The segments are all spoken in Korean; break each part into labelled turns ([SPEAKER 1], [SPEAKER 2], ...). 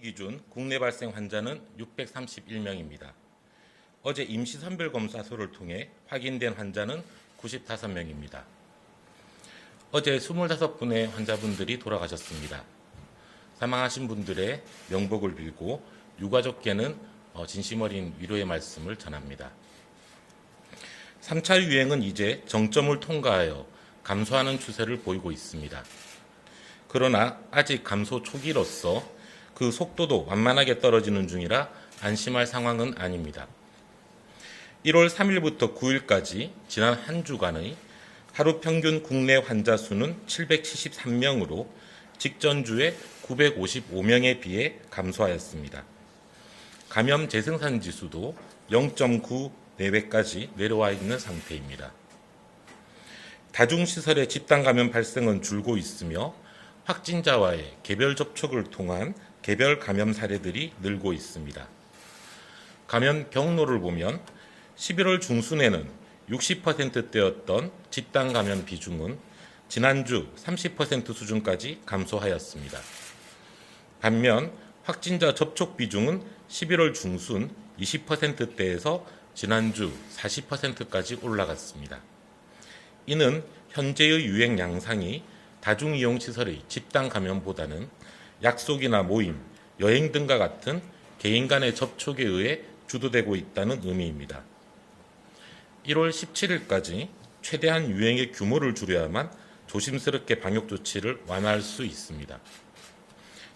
[SPEAKER 1] 기준 국내 발생 환자는 631명입니다. 어제 임시선별검사소를 통해 확인된 환자는 95명입니다. 어제 25분의 환자분들이 돌아가셨습니다. 사망하신 분들의 명복을 빌고 유가족께는 진심 어린 위로의 말씀을 전합니다. 3차 유행은 이제 정점을 통과하여 감소하는 추세를 보이고 있습니다. 그러나 아직 감소 초기로서 그 속도도 완만하게 떨어지는 중이라 안심할 상황은 아닙니다. 1월 3일부터 9일까지 지난 한 주간의 하루 평균 국내 환자 수는 773명으로 직전주에 955명에 비해 감소하였습니다. 감염 재생산 지수도 0.9 내외까지 내려와 있는 상태입니다. 다중시설의 집단 감염 발생은 줄고 있으며 확진자와의 개별 접촉을 통한 개별 감염 사례들이 늘고 있습니다. 감염 경로를 보면 11월 중순에는 60%대였던 집단 감염 비중은 지난주 30% 수준까지 감소하였습니다. 반면 확진자 접촉 비중은 11월 중순 20%대에서 지난주 40%까지 올라갔습니다. 이는 현재의 유행 양상이 다중이용시설의 집단 감염보다는 약속이나 모임, 여행 등과 같은 개인 간의 접촉에 의해 주도되고 있다는 의미입니다. 1월 17일까지 최대한 유행의 규모를 줄여야만 조심스럽게 방역 조치를 완화할 수 있습니다.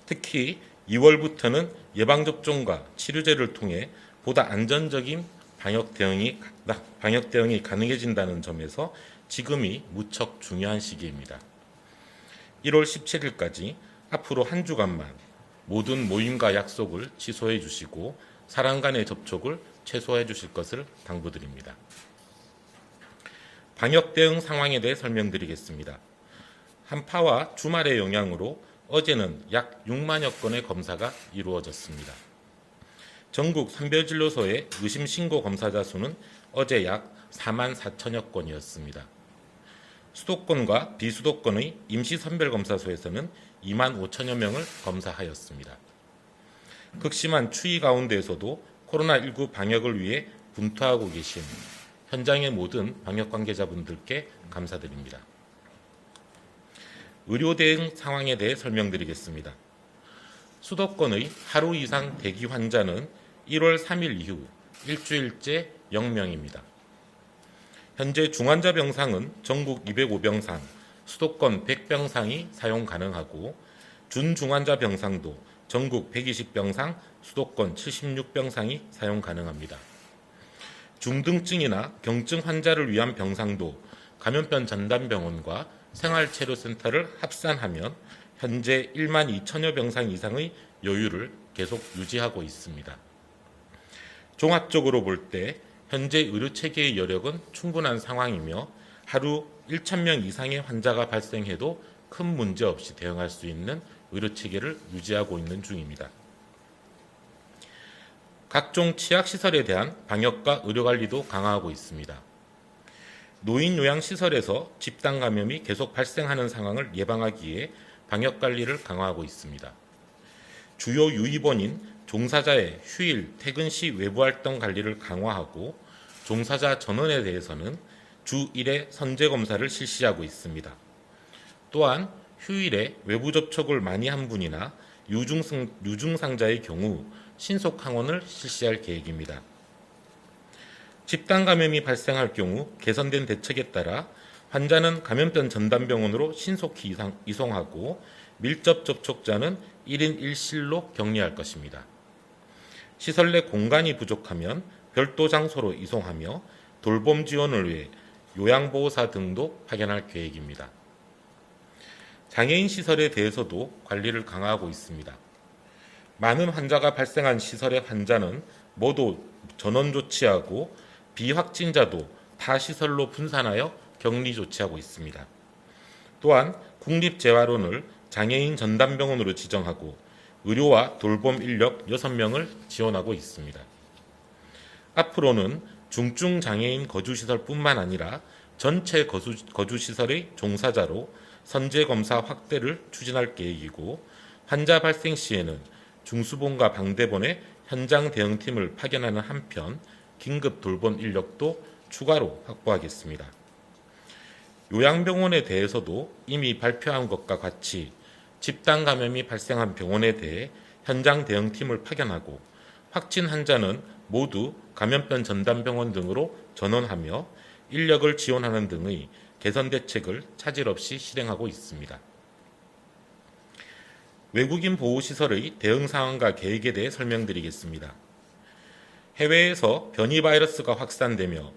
[SPEAKER 1] 특히 2월부터는 예방접종과 치료제를 통해 보다 안전적인 방역 대응이 가능해진다는 점에서 지금이 무척 중요한 시기입니다. 1월 17일까지 앞으로 한 주간만 모든 모임과 약속을 취소해 주시고 사람 간의 접촉을 최소화해 주실 것을 당부드립니다. 방역 대응 상황에 대해 설명드리겠습니다. 한파와 주말의 영향으로 어제는 약 6만여 건의 검사가 이루어졌습니다. 전국 선별진료소의 의심 신고 검사자 수는 어제 약 4만 4천여 건이었습니다. 수도권과 비수도권의 임시선별검사소에서는 2만 5천여 명을 검사하였습니다. 극심한 추위 가운데에서도 코로나19 방역을 위해 분투하고 계신 현장의 모든 방역 관계자분들께 감사드립니다. 의료 대응 상황에 대해 설명드리겠습니다. 수도권의 하루 이상 대기 환자는 1월 3일 이후 일주일째 0명입니다. 현재 중환자 병상은 전국 205병상, 수도권 100병상이 사용 가능하고 준중환자 병상도 전국 120병상, 수도권 76병상이 사용 가능합니다. 중등증이나 경증 환자를 위한 병상도 감염병 전담병원과 생활치료센터를 합산하면 현재 1만 2천여 병상 이상의 여유를 계속 유지하고 있습니다. 종합적으로 볼 때 현재 의료체계의 여력은 충분한 상황이며 하루 1,000명 이상의 환자가 발생해도 큰 문제 없이 대응할 수 있는 의료체계를 유지하고 있는 중입니다. 각종 취약시설에 대한 방역과 의료관리도 강화하고 있습니다. 노인요양시설에서 집단 감염이 계속 발생하는 상황을 예방하기 위해 방역관리를 강화하고 있습니다. 주요 유입원인 종사자의 휴일, 퇴근 시 외부활동 관리를 강화하고 종사자 전원에 대해서는 주 1회 선제검사를 실시하고 있습니다. 또한 휴일에 외부 접촉을 많이 한 분이나 유증상자의 경우 신속 항원을 실시할 계획입니다. 집단 감염이 발생할 경우 개선된 대책에 따라 환자는 감염병 전담병원으로 신속히 이송하고 밀접 접촉자는 1인 1실로 격리할 것입니다. 시설 내 공간이 부족하면 별도 장소로 이송하며 돌봄 지원을 위해 요양보호사 등도 파견할 계획입니다. 장애인 시설에 대해서도 관리를 강화하고 있습니다. 많은 환자가 발생한 시설의 환자는 모두 전원 조치하고 비확진자도 타 시설로 분산하여 격리 조치하고 있습니다. 또한 국립재활원을 장애인 전담병원으로 지정하고 의료와 돌봄 인력 6명을 지원하고 있습니다. 앞으로는 중증 장애인 거주시설뿐만 아니라 전체 거주시설의 종사자로 선제검사 확대를 추진할 계획이고 환자 발생 시에는 중수본과 방대본의 현장 대응팀을 파견하는 한편 긴급 돌봄 인력도 추가로 확보하겠습니다. 요양병원에 대해서도 이미 발표한 것과 같이 집단 감염이 발생한 병원에 대해 현장 대응팀을 파견하고 확진 환자는 모두 감염병 전담병원 등으로 전원하며 인력을 지원하는 등의 개선 대책을 차질 없이 실행하고 있습니다. 외국인 보호시설의 대응 상황과 계획에 대해 설명드리겠습니다. 해외에서 변이 바이러스가 확산되며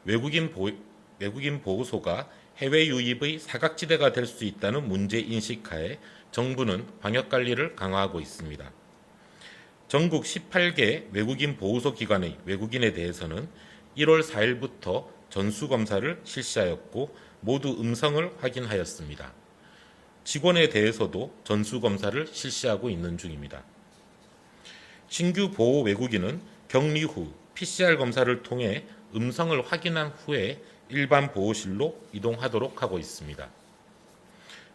[SPEAKER 1] 외국인 보호소가 해외 유입의 사각지대가 될 수 있다는 문제 인식하에 정부는 방역관리를 강화하고 있습니다. 전국 18개 외국인 보호소 기관의 외국인에 대해서는 1월 4일부터 전수검사를 실시하였고 모두 음성을 확인하였습니다. 직원에 대해서도 전수검사를 실시하고 있는 중입니다. 신규 보호 외국인은 격리 후 PCR 검사를 통해 음성을 확인한 후에 일반 보호실로 이동하도록 하고 있습니다.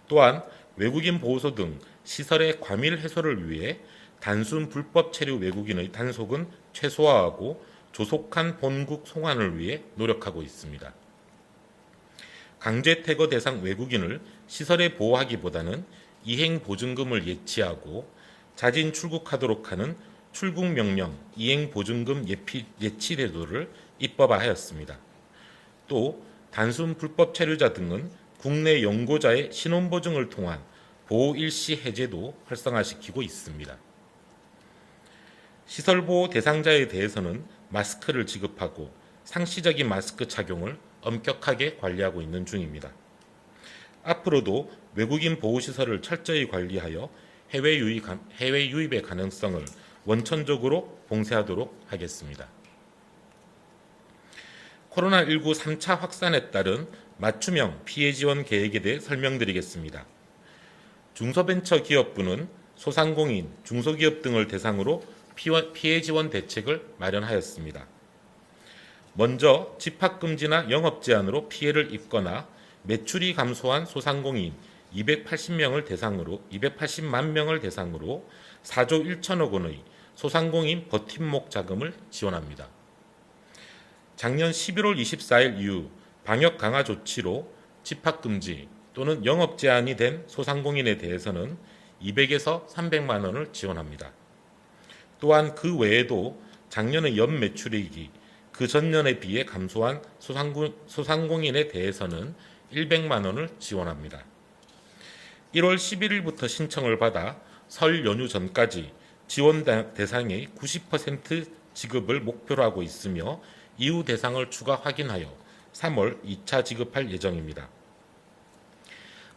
[SPEAKER 1] 또한 외국인 보호소 등 시설의 과밀 해소를 위해 단순 불법 체류 외국인의 단속은 최소화하고 조속한 본국 송환을 위해 노력하고 있습니다. 강제 퇴거 대상 외국인을 시설에 보호하기보다는 이행 보증금을 예치하고 자진 출국하도록 하는 출국명령 이행보증금 예치 제도를 입법화하였습니다. 또 단순 불법 체류자 등은 국내 연고자의 신원보증을 통한 보호 일시 해제도 활성화시키고 있습니다. 시설보호 대상자에 대해서는 마스크를 지급하고 상시적인 마스크 착용을 엄격하게 관리하고 있는 중입니다. 앞으로도 외국인 보호시설을 철저히 관리하여 해외 유입의 가능성을 원천적으로 봉쇄하도록 하겠습니다. 코로나19 3차 확산에 따른 맞춤형 피해 지원 계획에 대해 설명드리겠습니다. 중소벤처기업부는 소상공인, 중소기업 등을 대상으로 피해 지원 대책을 마련하였습니다. 먼저 집합금지나 영업제한으로 피해를 입거나 매출이 감소한 소상공인 280만 명을 대상으로 4조 1천억 원의 소상공인 버팀목 자금을 지원합니다. 작년 11월 24일 이후 방역 강화 조치로 집합금지 또는 영업 제한이 된 소상공인에 대해서는 200에서 300만 원을 지원합니다. 또한 그 외에도 작년의 연 매출액이 그 전년에 비해 감소한 소상공인에 대해서는 100만 원을 지원합니다. 1월 11일부터 신청을 받아 설 연휴 전까지 지원 대상의 90% 지급을 목표로 하고 있으며 이후 대상을 추가 확인하여 3월 2차 지급할 예정입니다.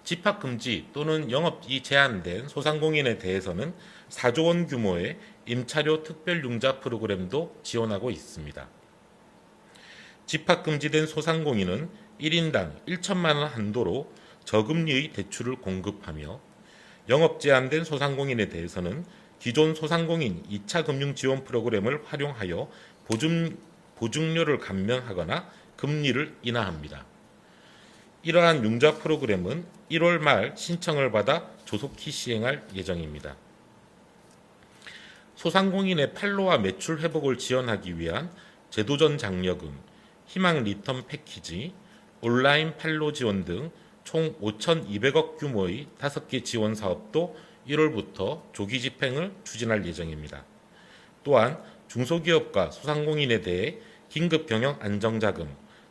[SPEAKER 1] 집합금지 또는 영업이 제한된 소상공인에 대해서는 4조 원 규모의 임차료 특별융자 프로그램도 지원하고 있습니다. 집합금지된 소상공인은 1인당 1천만 원 한도로 저금리의 대출을 공급하며 영업 제한된 소상공인에 대해서는 기존 소상공인 2차 금융 지원 프로그램을 활용하여 보증료를 감면하거나 금리를 인하합니다. 이러한 융자 프로그램은 1월 말 신청을 받아 조속히 시행할 예정입니다. 소상공인의 판로와 매출 회복을 지원하기 위한 제도전 장려금, 희망 리턴 패키지, 온라인 판로 지원 등 총 5,200억 규모의 5개 지원 사업도 1월부터 조기 집행을 추진할 예정입니다. 또한 중소기업과 소상공인에 대해 긴급 경영 안정자금,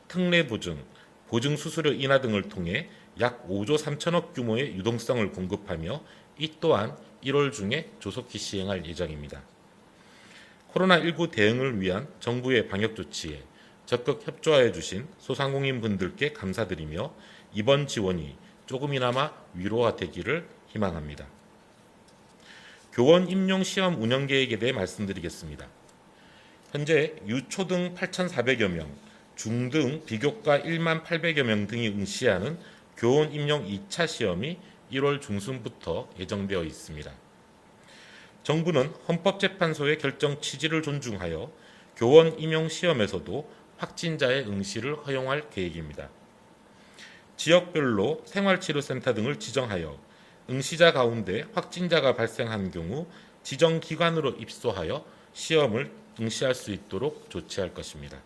[SPEAKER 1] 특례 보증, 보증 수수료 인하 등을 통해 약 5조 3천억 규모의 유동성을 공급하며 이 또한 1월 중에 조속히 시행할 예정입니다. 코로나19 대응을 위한 정부의 방역 조치에 적극 협조하여 주신 소상공인 분들께 감사드리며 이번 지원이 조금이나마 위로가 되기를 희망합니다. 교원 임용 시험 운영 계획에 대해 말씀드리겠습니다. 현재 유초등 8,400여 명, 중등 비교과 1만 800여 명 등이 응시하는 교원 임용 2차 시험이 1월 중순부터 예정되어 있습니다. 정부는 헌법재판소의 결정 취지를 존중하여 교원 임용 시험에서도 확진자의 응시를 허용할 계획입니다. 지역별로 생활치료센터 등을 지정하여 응시자 가운데 확진자가 발생한 경우 지정 기관으로 입소하여 시험을 응시할 수 있도록 조치할 것입니다.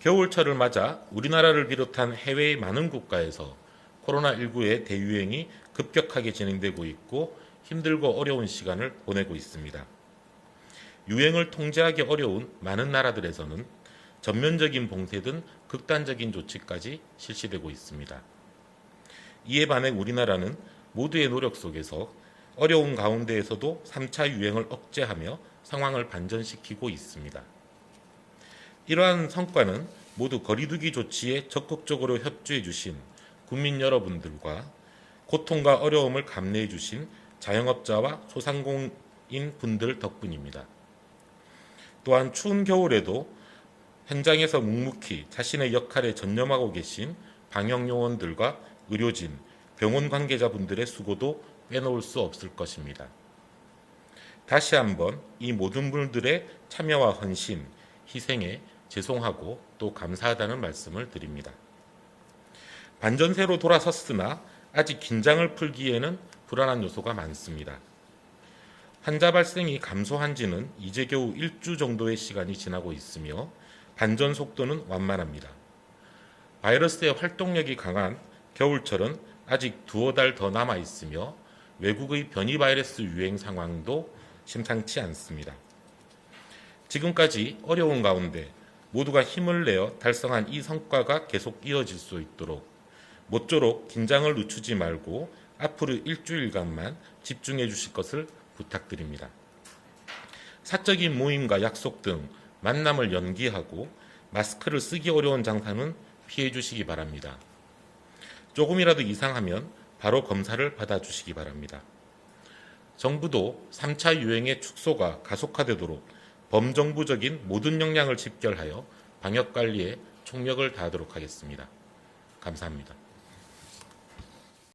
[SPEAKER 1] 겨울철을 맞아 우리나라를 비롯한 해외의 많은 국가에서 코로나19의 대유행이 급격하게 진행되고 있고 힘들고 어려운 시간을 보내고 있습니다. 유행을 통제하기 어려운 많은 나라들에서는 전면적인 봉쇄 등 극단적인 조치까지 실시되고 있습니다. 이에 반해 우리나라는 모두의 노력 속에서 어려운 가운데에서도 3차 유행을 억제하며 상황을 반전시키고 있습니다. 이러한 성과는 모두 거리두기 조치에 적극적으로 협조해 주신 국민 여러분들과 고통과 어려움을 감내해 주신 자영업자와 소상공인 분들 덕분입니다. 또한 추운 겨울에도 현장에서 묵묵히 자신의 역할에 전념하고 계신 방역요원들과 의료진, 병원 관계자분들의 수고도 빼놓을 수 없을 것입니다. 다시 한번 이 모든 분들의 참여와 헌신, 희생에 죄송하고 또 감사하다는 말씀을 드립니다. 반전세로 돌아섰으나 아직 긴장을 풀기에는 불안한 요소가 많습니다. 환자 발생이 감소한 지는 이제 겨우 1주 정도의 시간이 지나고 있으며 반전 속도는 완만합니다. 바이러스의 활동력이 강한 겨울철은 아직 두어 달 더 남아 있으며 외국의 변이 바이러스 유행 상황도 심상치 않습니다. 지금까지 어려운 가운데 모두가 힘을 내어 달성한 이 성과가 계속 이어질 수 있도록 모쪼록 긴장을 늦추지 말고 앞으로 일주일간만 집중해 주실 것을 부탁드립니다. 사적인 모임과 약속 등 만남을 연기하고 마스크를 쓰기 어려운 장사는 피해 주시기 바랍니다. 조금이라도 이상하면 바로 검사를 받아주시기 바랍니다. 정부도 3차 유행의 축소가 가속화되도록 범정부적인 모든 역량을 집결하여 방역관리에 총력을 다하도록 하겠습니다. 감사합니다.